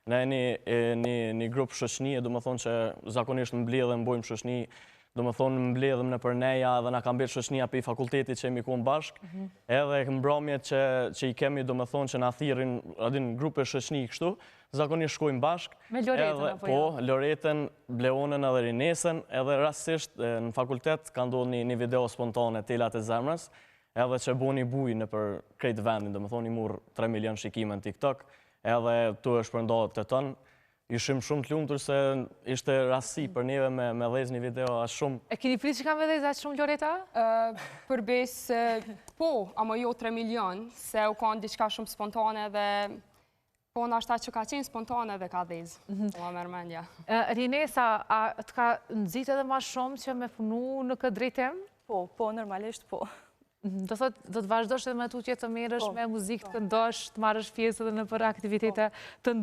Ne një grup shoqënie, do më thonë që zakonisht mbledhem, bojmë shoqëni, do më thonë mbledhem në përneja dhe na ka mbet shoqënia për i fakultetit që jemi konë bashkë, edhe mbrëmjet që i kemi, do më thonë që na thirrin, adin grupe shoqëni kështu, zakonisht shkojmë bashkë. Me Loretën apo jo? Po, Loretën, Bleonën edhe Rinesën, edhe rastësisht në fakultet ka ndodhur një video spontane, Telat e zemrës, edhe që boni buj në për krejt vendin, do më thonë i murë 3 milion shikime në TikTok, edhe tu është përndohet të tënë. Ishim shumë të lumtur se ishte rastësi për neve me dhezë një video ashtë shumë. E keni prit që ka me dhezë ashtë shumë, Loreta? Përbes, po, ama jo 3 milion, se u kanë diçka shumë spontane dhe po në ashta që ka qenë spontane dhe ka dhezë. Po, a mërmendja. Rinesa, a të ka nëzit edhe ma shumë që me punu në këtë drejtim? Po, normalisht po. Do thot, do të vazhdosh edhe me tutje të merresh me muzikë të këndosh, të marrësh pjesë edhe në për aktivitete të